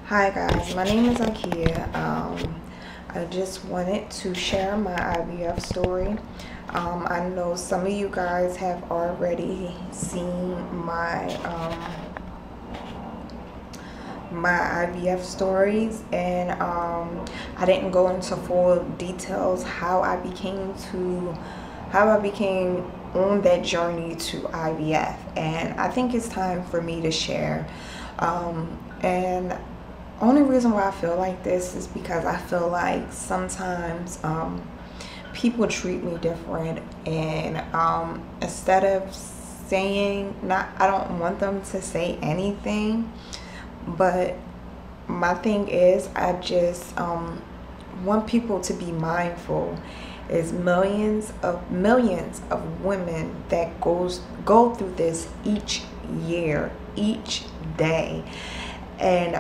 Hi guys, my name is Akia. I just wanted to share my IVF story. I know some of you guys have already seen my IVF stories, and I didn't go into full details how I became on that journey to IVF, and I think it's time for me to share. And only reason why I feel like this is because I feel like sometimes people treat me different, and instead of saying, I don't want them to say anything, but my thing is I just want people to be mindful. Is millions of women that go through this each year, each day. And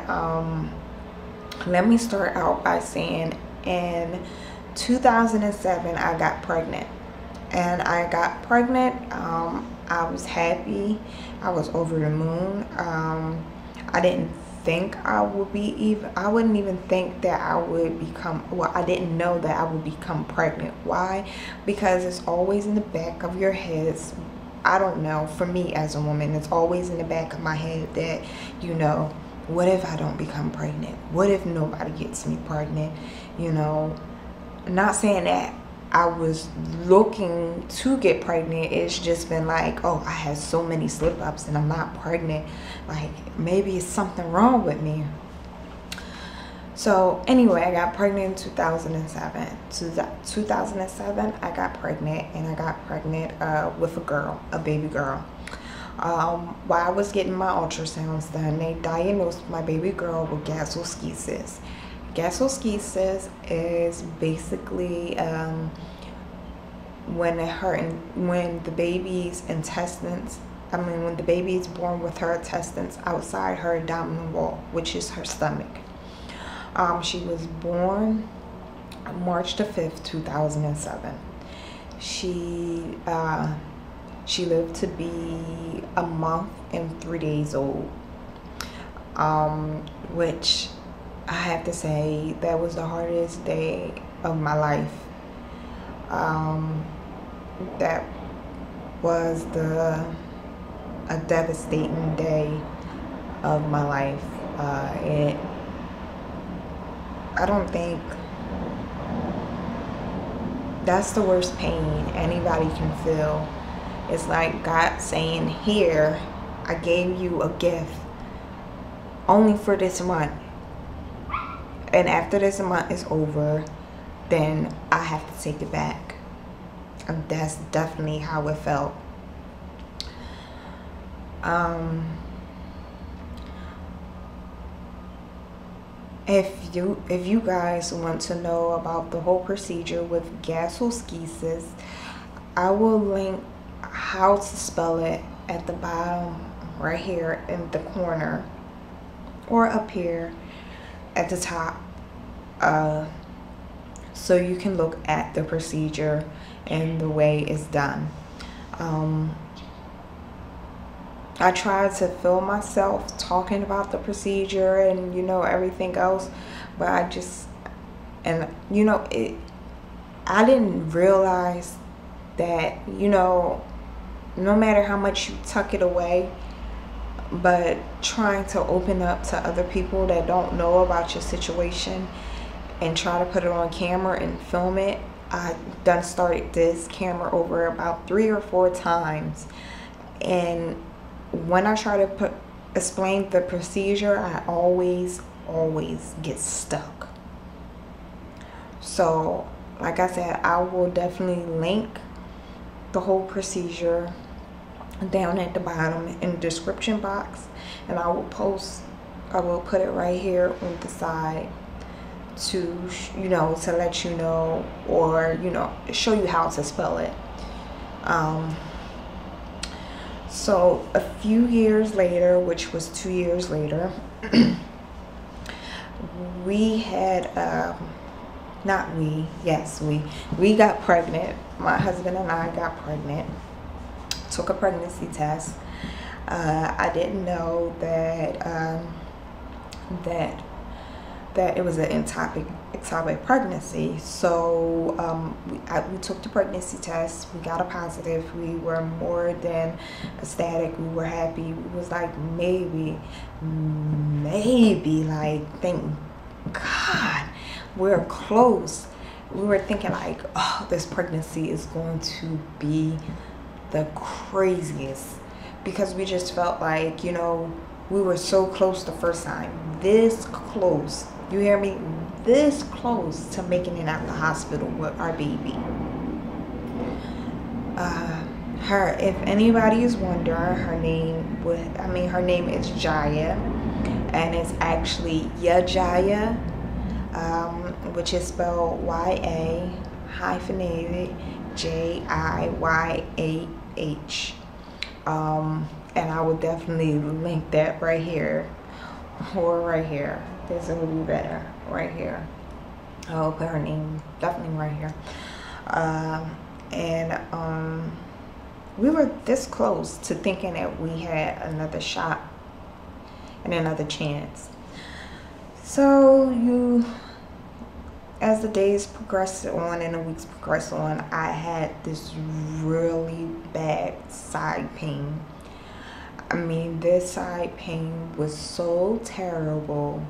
let me start out by saying, in 2007 I got pregnant, and I was happy. I was over the moon. I didn't think I wouldn't even think that I would become, well, I didn't know that I would become pregnant. Why? Because it's always in the back of your heads. I don't know, for me as a woman, it's always in the back of my head that, what if I don't become pregnant? What if nobody gets me pregnant? Not saying that I was looking to get pregnant. It's just been like, oh, I had so many slip-ups and I'm not pregnant. Like, maybe it's something wrong with me. So anyway, I got pregnant in 2007. 2007, I got pregnant, and I got pregnant with a baby girl. While I was getting my ultrasounds done, they diagnosed my baby girl with gastroschisis. Gastroschisis is basically when the baby's intestines, when the baby is born with her intestines outside her abdominal wall, which is her stomach. She was born March the 5th, 2007. She lived to be a month and 3 days old, which I have to say, that was the hardest day of my life. That was a devastating day of my life. I don't think that's the worst pain anybody can feel. It's like God saying, here, I gave you a gift only for this month, and after this month is over, then I have to take it back. And that's definitely how it felt. If you guys want to know about the whole procedure with gastroschisis, I will link how to spell it at the bottom right here in the corner, or up here at the top, so you can look at the procedure and the way it's done. I tried to film myself talking about the procedure and everything else, but I didn't realize that no matter how much you tuck it away, but trying to open up to other people that don't know about your situation and try to put it on camera and film it. I done started this camera over about 3 or 4 times, and when I try to explain the procedure, I always get stuck. So like I said, I will definitely link the whole procedure down at the bottom in the description box, and I will put it right here on the side to to let you know, or show you how to spell it. So a few years later, which was 2 years later, we had we got pregnant. My husband and I got pregnant, took a pregnancy test. I didn't know that that it was an ectopic pregnancy. So we took the pregnancy test. We got a positive. We were more than ecstatic. We were happy. It was like maybe, like, thank God, we're close. We were thinking like, oh, this pregnancy is going to be the craziest, because we just felt like, you know, we were so close the first time. This close. You hear me? This close to making it out the hospital with our baby. If anybody is wondering, her name is Jaya, and it's actually Yajaya, which is spelled Y-A hyphenated J-I-Y-A-H. And I will definitely link that right here, or right here. This would be better, right here. I'll put her name definitely right here. We were this close to thinking that we had another shot and another chance. So as the days progressed on and the weeks progressed on, I had this really bad side pain. I mean, this side pain was so terrible,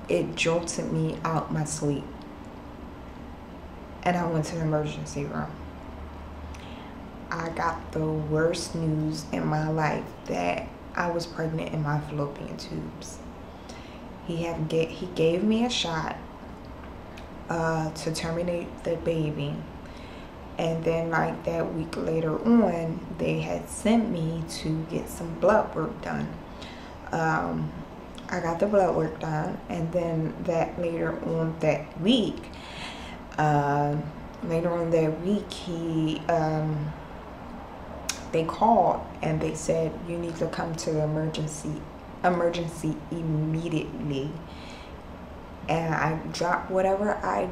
it jolted me out my sleep. And I went to the emergency room. I got the worst news in my life, that I was pregnant in my fallopian tubes. He gave me a shot to terminate the baby, and then like that week later on, they had sent me to get some blood work done. I got the blood work done, and then that later on that week, they called and they said, you need to come to the emergency immediately. And I dropped whatever I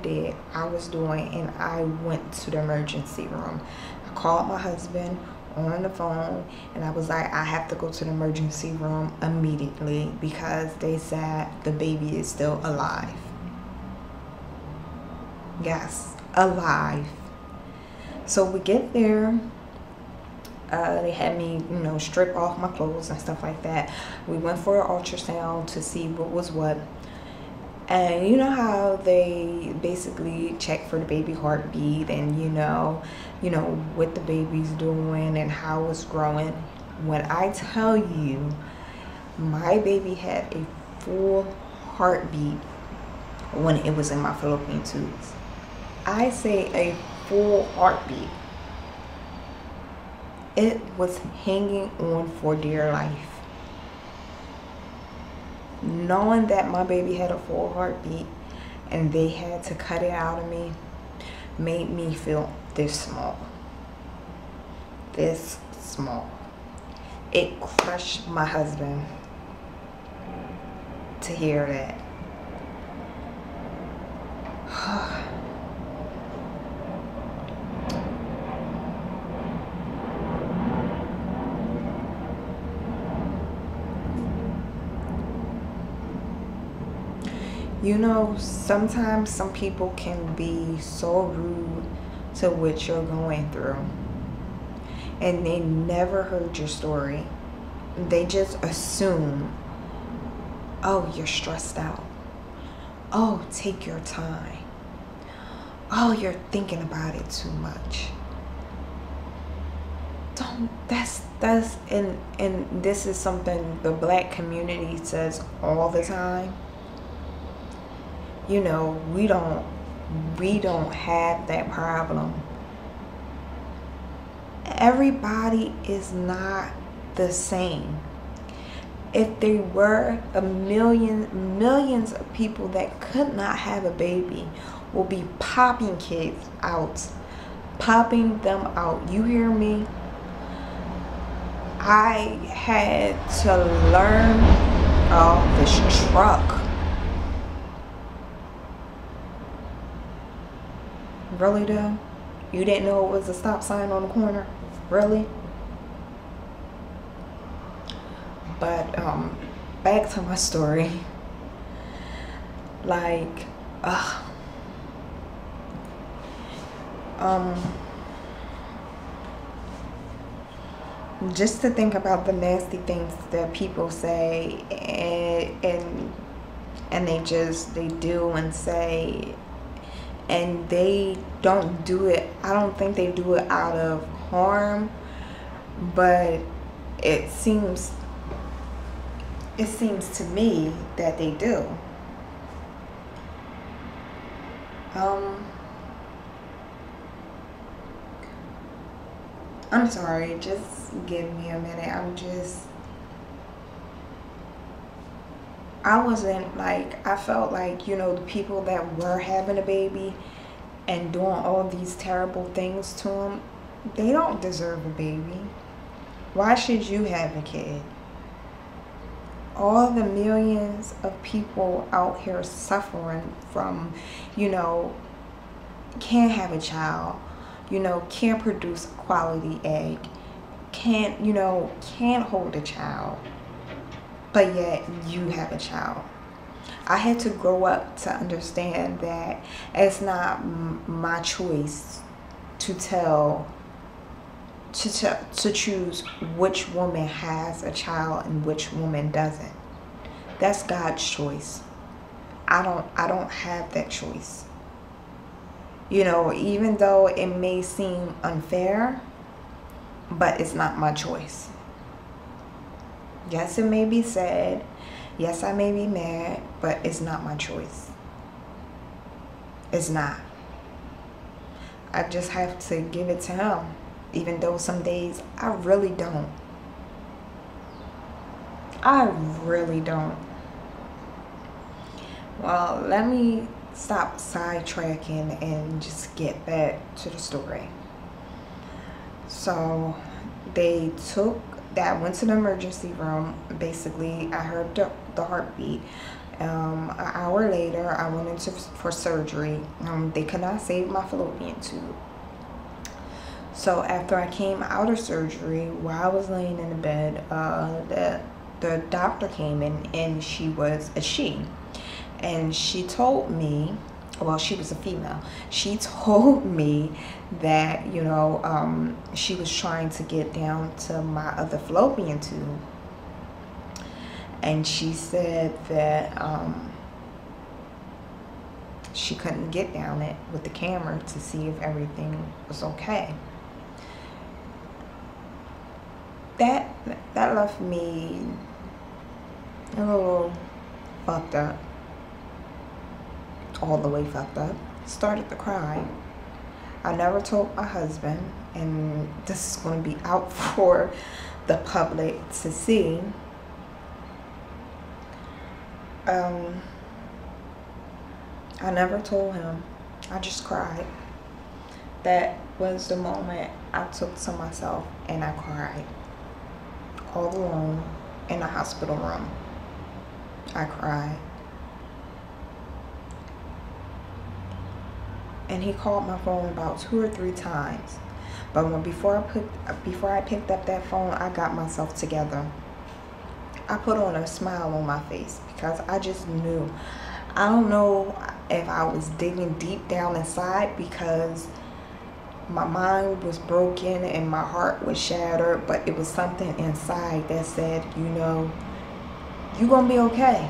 was doing, and I went to the emergency room. I called my husband on the phone, and I was like, I have to go to the emergency room immediately, because they said the baby is still alive. Yes, alive. So we get there. They had me, strip off my clothes and stuff like that. We went for an ultrasound to see what was what. And you know how they basically check for the baby heartbeat, and what the baby's doing and how it's growing. When I tell you, my baby had a full heartbeat when it was in my fallopian tubes. I say a full heartbeat. It was hanging on for dear life. Knowing that my baby had a full heartbeat and they had to cut it out of me made me feel this small. This small. It crushed my husband to hear that. Sometimes some people can be so rude to what you're going through, and they never heard your story. They just assume, oh, you're stressed out. Oh, take your time. Oh, you're thinking about it too much. And this is something the Black community says all the time. We don't have that problem. Everybody is not the same. If there were millions of people that could not have a baby, will be popping kids out, popping them out. You hear me? I had to learn this truck. Really though? You didn't know it was a stop sign on the corner? Really? But back to my story. Like, just to think about the nasty things that people say, and they do and say, and they don't do it. I don't think they do it out of harm, but it seems to me that they do. I'm sorry, just give me a minute. I wasn't like, I felt like, you know, the people that were having a baby and doing all these terrible things to them, they don't deserve a baby. Why should you have a kid? All the millions of people out here suffering from, you know, can't have a child, you know, can't produce a quality egg, can't hold a child, but yet you have a child. I had to grow up to understand that it's not my choice to choose which woman has a child and which woman doesn't. That's God's choice. I don't have that choice. You know, even though it may seem unfair, but it's not my choice. Yes, it may be sad. Yes, I may be mad, but it's not my choice. It's not. I just have to give it to him, even though some days I really don't. I really don't. Well, let me stop sidetracking and just get back to the story. So they I went to the emergency room. Basically, I heard the heartbeat. An hour later, I went for surgery. They could not save my fallopian tube. So after I came out of surgery, while I was laying in the bed, the doctor came in, and she was a she. And she told me, well, she was a female. She told me that, you know, she was trying to get down to my other fallopian tube. And she said that she couldn't get down it with the camera to see if everything was okay. That left me a little fucked up. All the way fucked up. Started to cry. I never told my husband, and this is going to be out for the public to see. I never told him. I just cried. That was the moment I took to myself and I cried. All alone in the hospital room. I cried. And he called my phone about 2 or 3 times. But before I picked up that phone, I got myself together. I put on a smile on my face because I just knew. I don't know if I was digging deep down inside because my mind was broken and my heart was shattered, but it was something inside that said, you know, you're gonna be okay.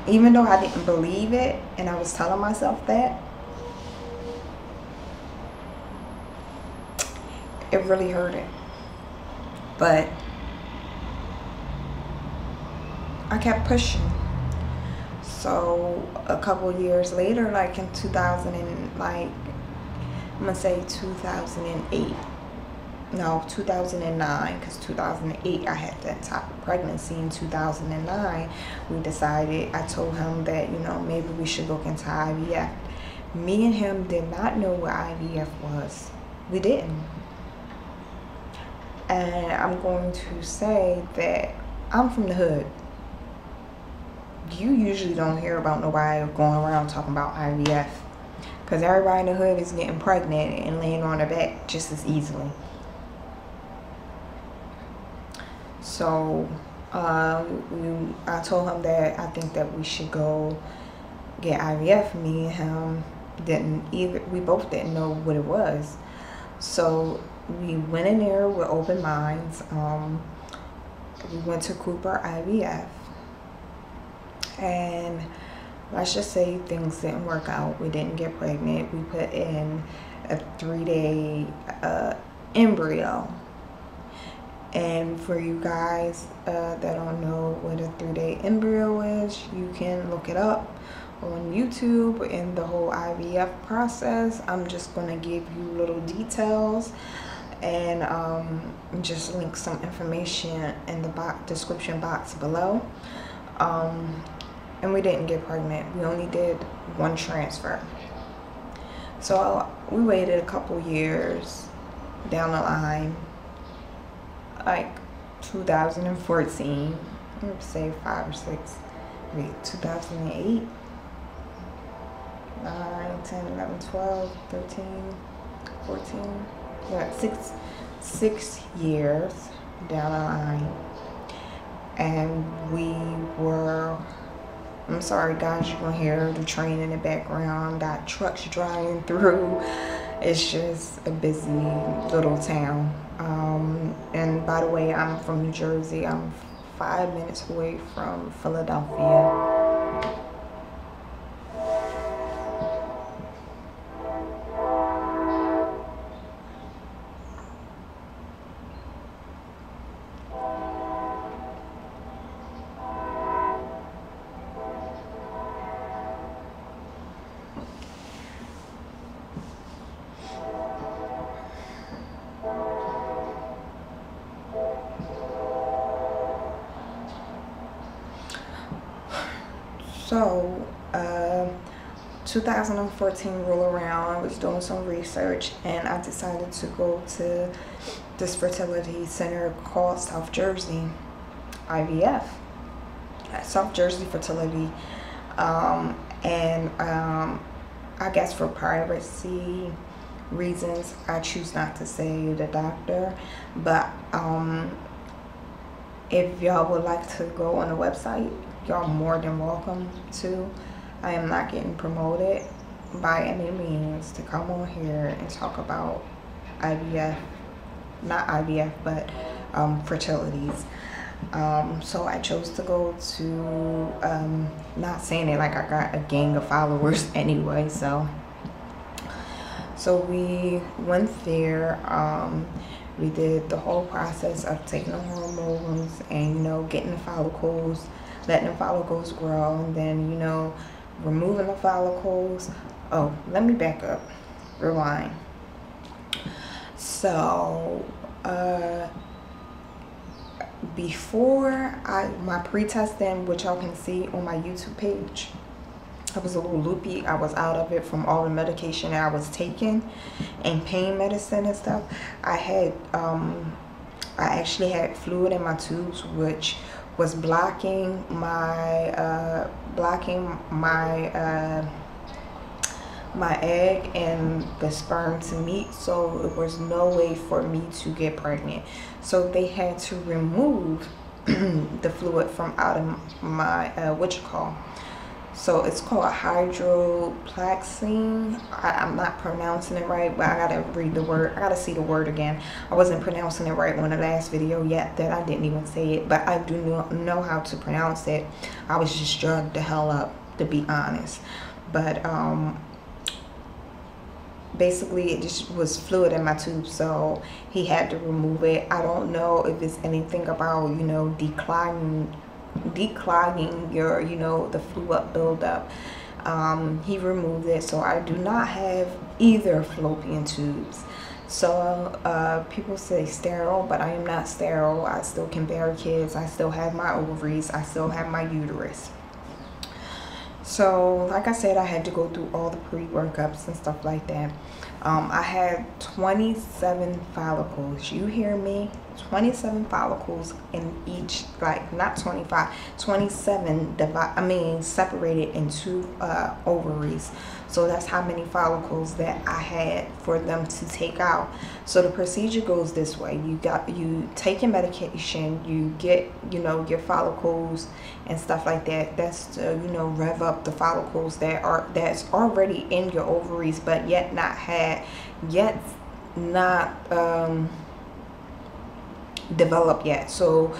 Even though I didn't believe it and I was telling myself that, it really hurted. But I kept pushing. So a couple years later, like in 2008. No, 2009, because 2008 I had that type of pregnancy. In 2009, we decided, I told him that, you know, maybe we should look into IVF. Me and him did not know what IVF was. We didn't. And I'm going to say that I'm from the hood. You usually don't hear about nobody going around talking about IVF. Because everybody in the hood is getting pregnant and laying on their back just as easily. So I told him that I think that we should go get IVF, me and him we both didn't know what it was. So we went in there with open minds. We went to Cooper IVF, and let's just say things didn't work out. We didn't get pregnant. We put in a 3-day embryo. And for you guys that don't know what a 3-day embryo is, you can look it up on YouTube in the whole IVF process. I'm just going to give you little details and just link some information in the description box below. And we didn't get pregnant. We only did one transfer. So we waited a couple years down the line, like 2014, I would say 5 or 6, 2008, 9, 10, 11, 12, 13, 14, yeah, six years down the line. And we were, I'm sorry guys, you're gonna hear the train in the background, got trucks driving through. It's just a busy little town. And by the way, I'm from New Jersey. I'm 5 minutes away from Philadelphia. So 2014 roll around, I was doing some research and I decided to go to this fertility center called South Jersey IVF, South Jersey Fertility. I guess for privacy reasons, I choose not to say the doctor, but if y'all would like to go on the website, y'all more than welcome to. I am not getting promoted by any means to come on here and talk about IVF, not IVF, but fertilities. So I chose to go to, not saying it like I got a gang of followers anyway, so we went there. We did the whole process of taking the hormones and, you know, getting the follicles, letting the follicles grow, and then, you know, removing the follicles. Oh, let me back up, rewind. So before my pre-testing, which y'all can see on my YouTube page, I was a little loopy. I was out of it from all the medication that I was taking and pain medicine and stuff. I actually had fluid in my tubes, which was blocking my egg and the sperm to meet, so it was no way for me to get pregnant. So they had to remove the fluid from out of my so it's called hydroplaxine. I'm not pronouncing it right, but I gotta read the word. I gotta see the word again. I wasn't pronouncing it right on the last video yet, that I didn't even say it, but I do know how to pronounce it. I was just drugged the hell up, to be honest. But basically it just was fluid in my tube, so he had to remove it. I don't know if it's anything about, you know, declogging your, you know, the fluid buildup. He removed it, so I do not have either fallopian tubes. So people say sterile, but I am not sterile. I still can bear kids. I still have my ovaries. I still have my uterus. So like I said, I had to go through all the pre-workups and stuff like that. I had 27 follicles. You hear me? 27 follicles in each, like not 25, 27 separated into ovaries. So that's how many follicles that I had for them to take out. So the procedure goes this way: you take your medication, you get, you know, your follicles and stuff like that. That's to, you know, rev up the follicles that's already in your ovaries, but yet not developed yet. So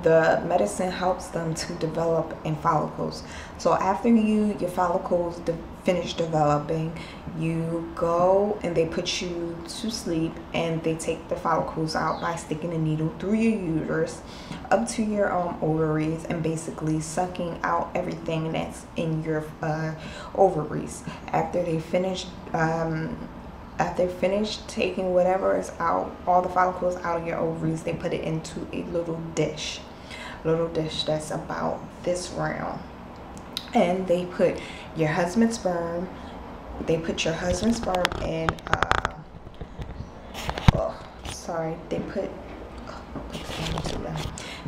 the medicine helps them to develop in follicles. So after your follicles finish developing, you go and they put you to sleep, and they take the follicles out by sticking a needle through your uterus up to your ovaries, and basically sucking out everything that's in your ovaries. After they finish taking whatever is out, all the follicles out of your ovaries, they put it into a little dish that's about this round, and they put your husband's sperm. They put your husband's sperm in.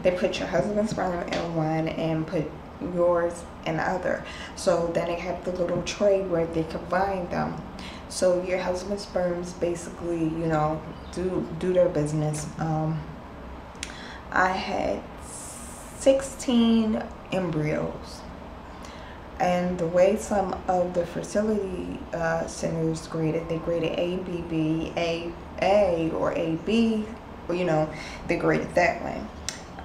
They put your husband's sperm in one and put yours in the other. So then they have the little tray where they combine them. So your husband's sperms basically, you know, do their business. I had 16 embryos, and the way some of the fertility centers graded, they graded A, B, B, A, or A, B, you know, they graded that way.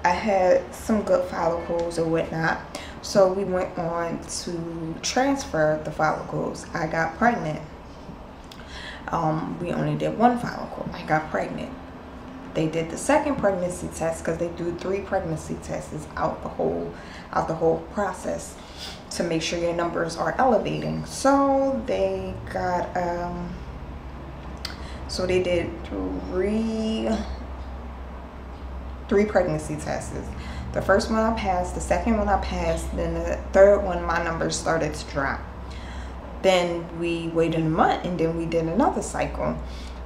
I had some good follicles or whatnot, so we went on to transfer the follicles. I got pregnant. We only did one follicle. I got pregnant. They did the second pregnancy test, because they do 3 pregnancy tests out the whole process to make sure your numbers are elevating. So they got so they did three pregnancy tests. The first one I passed, the second one I passed, then the third one my numbers started to drop. Then we waited a month, and then we did another cycle.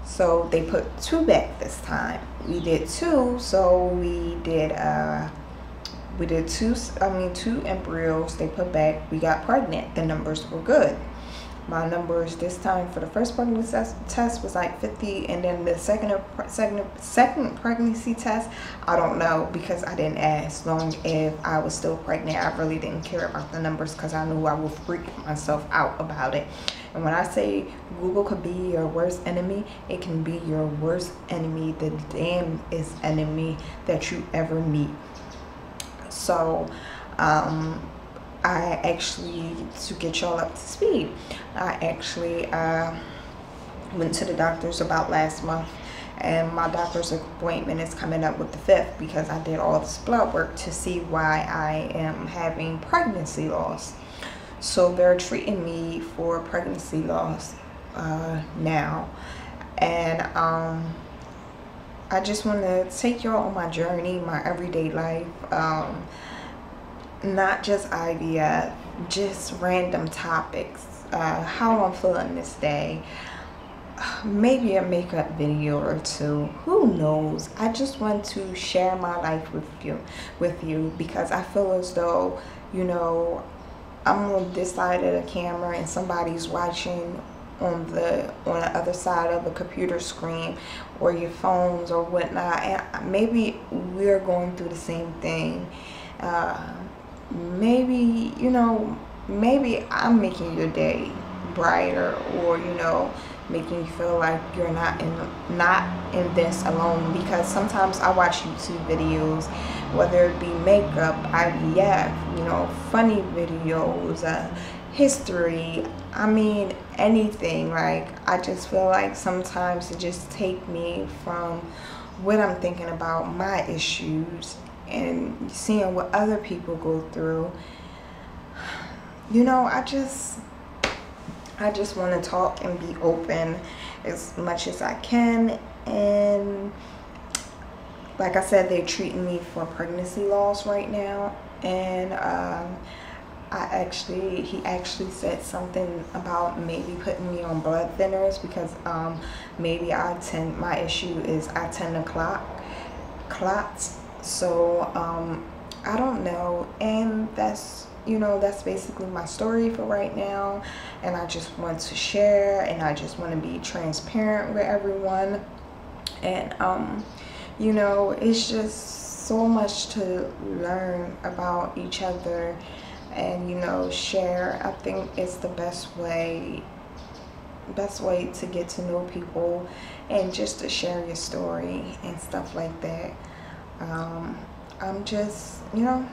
So they put 2 back this time. We did 2, so we did 2 embryos they put back. We got pregnant. The numbers were good. My numbers this time for the first pregnancy test was like 50, and then the second pregnancy test, I don't know, because I didn't ask. Long if I was still pregnant, I really didn't care about the numbers, because I knew I would freak myself out about it. And when I say Google could be your worst enemy, it can be your worst enemy, the damnest enemy that you ever meet. So I actually, to get y'all up to speed, I actually went to the doctors about last month, and my doctor's appointment is coming up with the 5th, because I did all this blood work to see why I am having pregnancy loss. So they're treating me for pregnancy loss now, and I just want to take y'all on my journey, my everyday life. Not just IVF, just random topics, how I'm feeling this day, maybe a makeup video or 2, who knows. I just want to share my life with you, because I feel as though, you know, I'm on this side of the camera and somebody's watching on the other side of the computer screen or your phones or whatnot, and maybe we're going through the same thing. Maybe, you know, maybe I'm making your day brighter, or, you know, making you feel like you're not in this alone, because sometimes I watch YouTube videos, whether it be makeup, IVF, you know, funny videos, history, I mean anything. Like, I just feel like sometimes it just take me from what I'm thinking about, my issues, and seeing what other people go through. You know, I just want to talk and be open as much as I can. And like I said, they're treating me for pregnancy loss right now, and he actually said something about maybe putting me on blood thinners, because maybe my issue is I tend to clots. So I don't know, and that's, you know, that's basically my story for right now. And I just want to share, and I just want to be transparent with everyone. And you know, it's just so much to learn about each other, and, you know, share. I think it's the best way to get to know people, and just to share your story and stuff like that. I'm just, you know,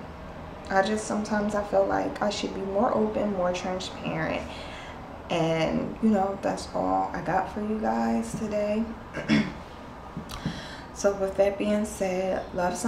sometimes I feel like I should be more open, more transparent. And, you know, that's all I got for you guys today. So with that being said, love,